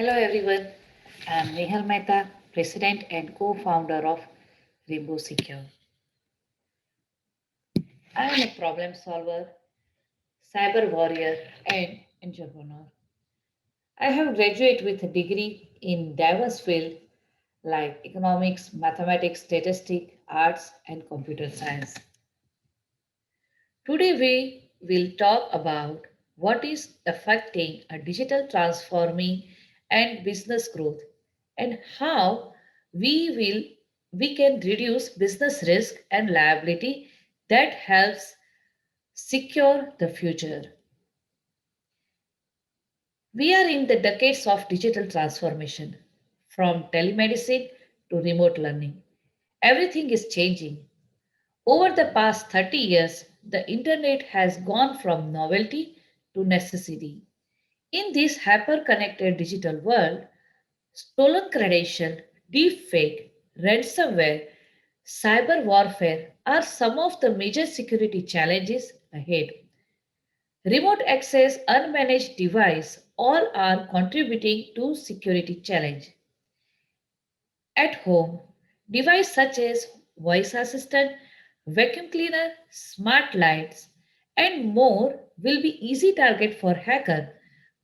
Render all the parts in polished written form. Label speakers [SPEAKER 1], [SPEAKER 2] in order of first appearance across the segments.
[SPEAKER 1] Hello everyone, I'm Nehal Mehta, President and co-founder of Rainbow Secure. I am a problem solver, cyber warrior and entrepreneur. I have graduated with a degree in diverse fields like economics, mathematics, statistics, arts and computer science. Today we will talk about what is affecting a digital transforming and business growth and how we will we can reduce business risk and liability that helps secure the future. We are in the decades of digital transformation from telemedicine to remote learning. Everything is changing. Over the past 30 years, the internet has gone from novelty to necessity. In this hyper-connected digital world, stolen credential, deepfake, ransomware, cyber warfare are some of the major security challenges ahead. Remote access, unmanaged device, all are contributing to security challenge. At home, devices such as voice assistant, vacuum cleaner, smart lights, and more will be easy target for hacker.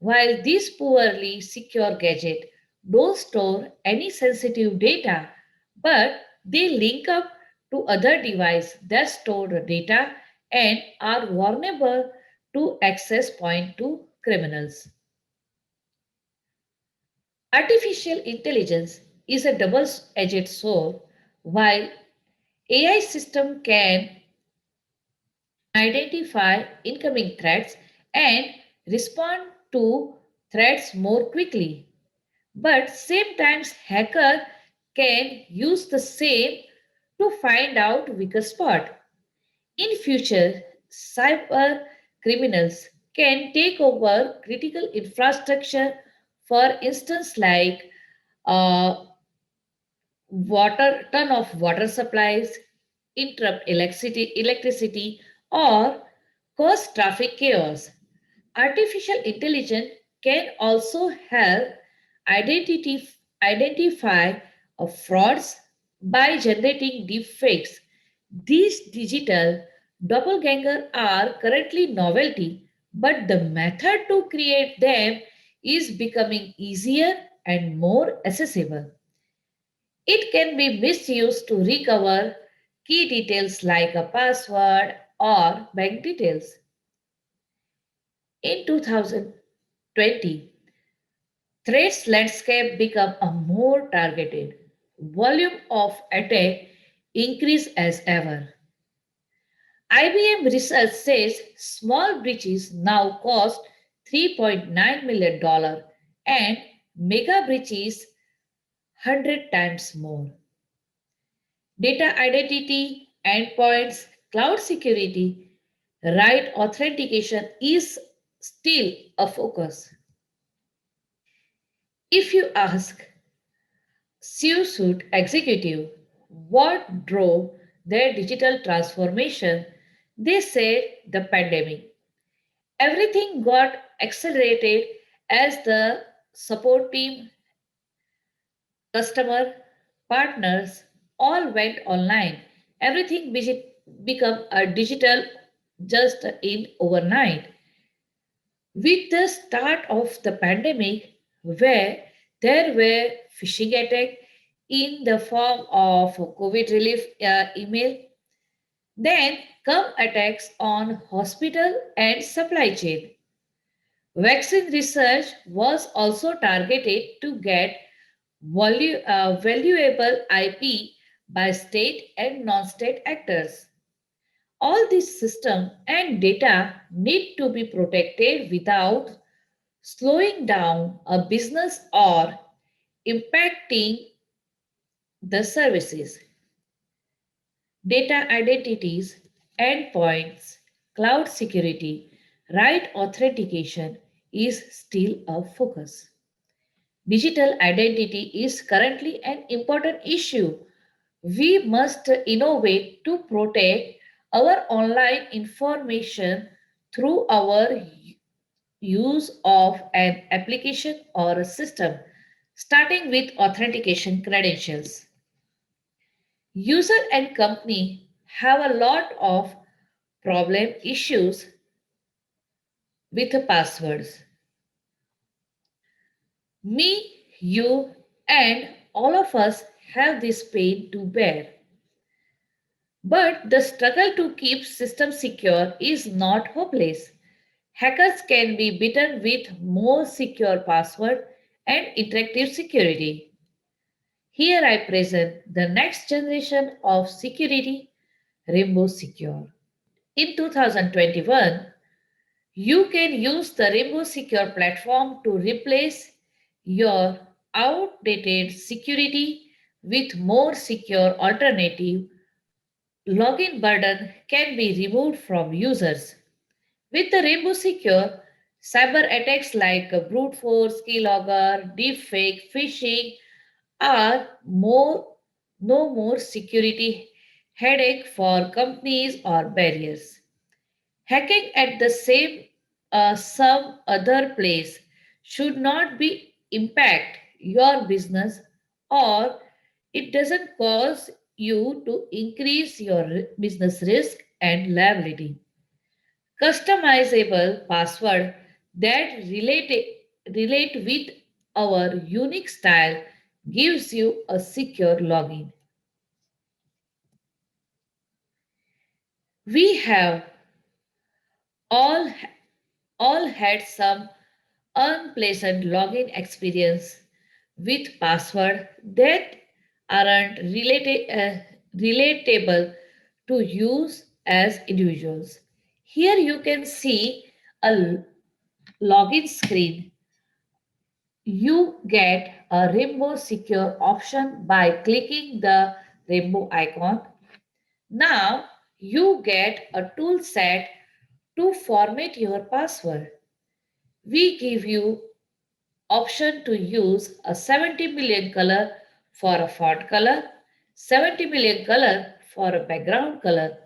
[SPEAKER 1] While these poorly secure gadgets don't store any sensitive data, but they link up to other devices that store the data and are vulnerable to access point to criminals. Artificial intelligence is a double-edged sword. While AI system can identify incoming threats and respond to threats more quickly, but sometimes hacker can use the same to find out weaker spot. In future, cyber criminals can take over critical infrastructure, for instance, like uh, ton of water supplies, interrupt electricity, or cause traffic chaos. Artificial intelligence can also help identity, identify frauds by generating deepfakes. These digital doppelganger are currently novelty, but the method to create them is becoming easier and more accessible. It can be misused to recover key details like a password or bank details. In 2020, threats landscape become a more targeted. Volume of attack increase as ever. IBM research says small breaches now cost $3.9 million and mega breaches 100 times more. Data identity, endpoints, cloud security, right authentication is still a focus. If you ask C-suite executive what drove their digital transformation, they said the pandemic. Everything got accelerated as the support team, customer, partners all went online. Everything become a digital just in overnight. With the start of the pandemic, where there were phishing attacks in the form of COVID relief email, then come attacks on hospital and supply chain. Vaccine research was also targeted to get valuable IP by state and non-state actors. All these systems and data need to be protected without slowing down a business or impacting the services. Data identities, endpoints, cloud security, right authentication is still a focus. Digital identity is currently an important issue. We must innovate to protect our online information through our use of an application or a system Starting with authentication credentials. User and company have a lot of problem issues with passwords. Me, you, and all of us have this pain to bear. But the struggle to keep systems secure is not hopeless. Hackers can be beaten with more secure password and interactive security. Here I present the next generation of security, Rainbow Secure. In 2021, you can use the Rainbow Secure platform to replace your outdated security with more secure alternative. Login burden can be removed from users. With the Rainbow Secure, cyber attacks like brute force, keylogger, deepfake, phishing are no more security headache for companies or barriers. Hacking at the same some other place should not be impact your business, or it doesn't cause you to increase your business risk and liability. Customizable password that relate with our unique style gives you a secure login. We have all all had some unpleasant login experience with password that aren't relatable to use as individuals. Here you can see a login screen. You get a rainbow secure option by clicking the rainbow icon. Now you get a tool set to format your password. We give you option to use a 70 million color for a font color, 70 million color for a background color,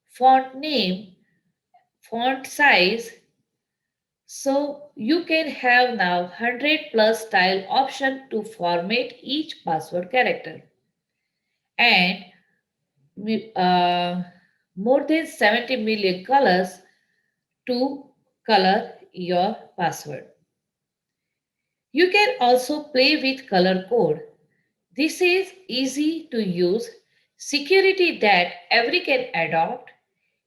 [SPEAKER 1] font name, font size. So you can have now 100 plus style option to format each password character and uh, more than 70 million colors to color your password. You can also play with color code. This is easy to use security that every can adopt.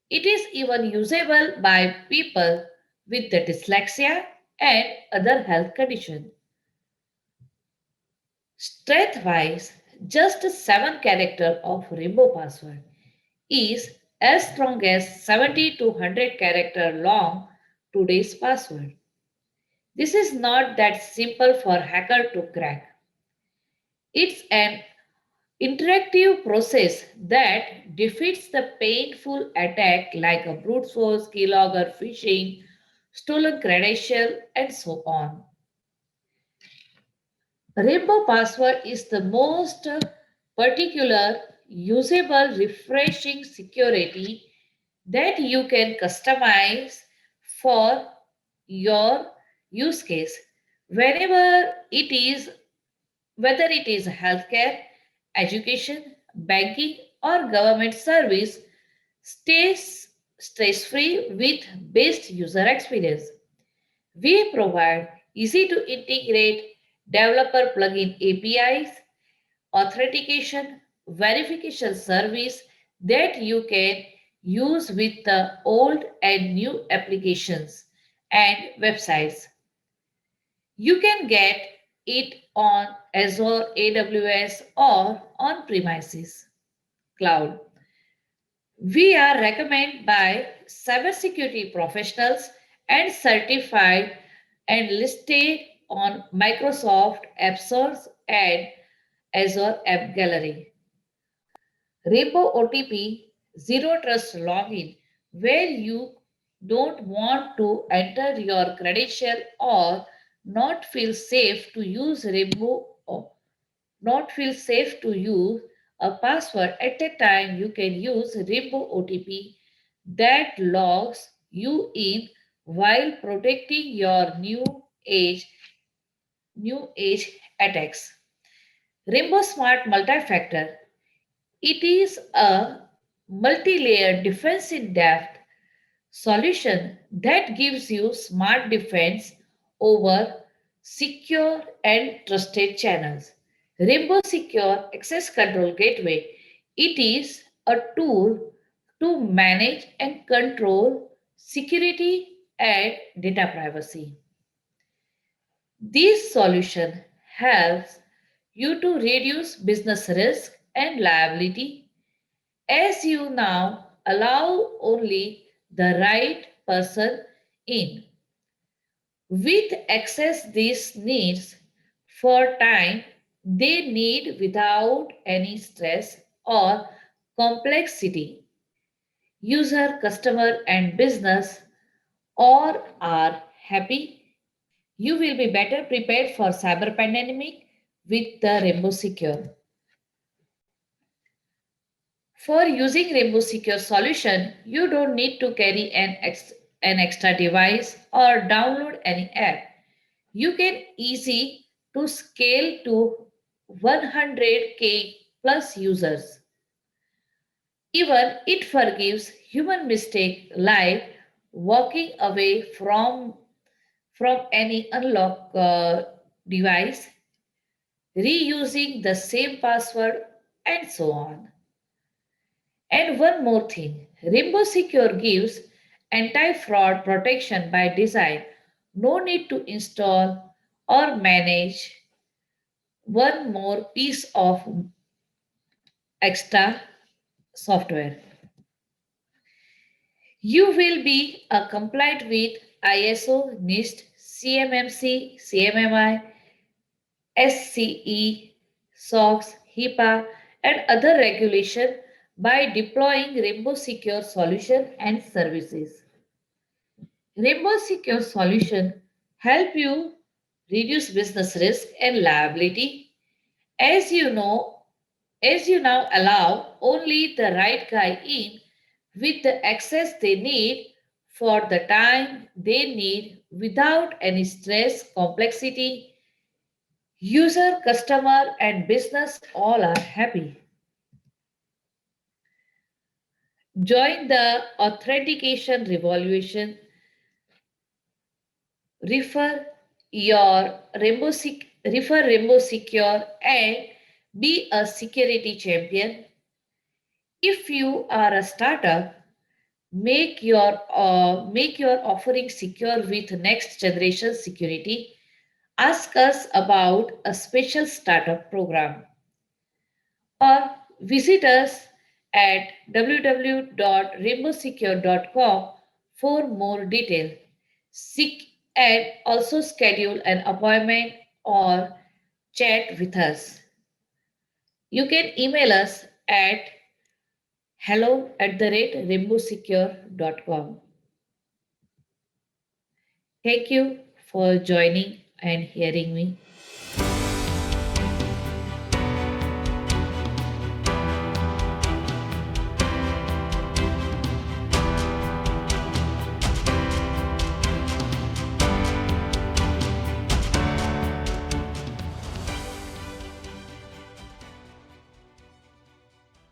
[SPEAKER 1] It is even usable by people with the dyslexia and other health condition. Strength wise, just 7 character of rainbow password is as strong as 70 to 100 character long today's password. This is not that simple for hacker to crack. It's an interactive process that defeats the painful attack like a brute force, keylogger, phishing, stolen credential, and so on. Rainbow password is the most particular, usable, refreshing security that you can customize for your use case. Whenever it is, whether it is healthcare, education, banking, or government service, stays stress free with best user experience. We provide easy to integrate developer plugin APIs, authentication, verification service that you can use with the old and new applications and websites. You can get it on Azure, AWS, or on premises cloud. We are recommended by cybersecurity professionals and certified and listed on Microsoft App Stores and Azure App Gallery. Rainbow OTP Zero Trust Login, where you don't want to enter your credential or not feel safe to use Rainbow or not feel safe to use a password at a time, you can use Rainbow OTP that logs you in while protecting your new age new age attacks. Rainbow Smart Multi-Factor. It is a multi-layered defense in depth solution that gives you smart defense over secure and trusted channels. Rainbow Secure Access Control Gateway. It is a tool to manage and control security and data privacy. This solution helps you to reduce business risk and liability as you now allow only the right person in with access these needs for time they need without any stress or complexity. User, customer, and business all are happy. You will be better prepared for cyber pandemic with the Rainbow Secure. For using Rainbow Secure solution, you don't need to carry an extra device or download any app. You can easy to scale to 100K plus users. Even it forgives human mistake like walking away from any unlock device, reusing the same password, and so on. And one more thing, Rainbow Secure gives anti-fraud protection by design. No need to install or manage one more piece of extra software. You will be compliant with ISO, NIST, CMMC, CMMI, SCE, SOX, HIPAA, and other regulation by deploying Rainbow Secure solution and services. Rainbow Secure solution help you reduce business risk and liability. As you know, as you now allow only the right guy in with the access they need for the time they need without any stress, complexity, user, customer, and business all are happy. Join the authentication revolution. Refer refer Rainbow Secure and be a security champion. If you are a startup, make your offering secure with next generation security. Ask us about a special startup program or visit us at www.rainbowsecure.com for more detail. Seek and also schedule an appointment or chat with us. You can email us at hello@rainbowsecure.com. Thank you for joining and hearing me.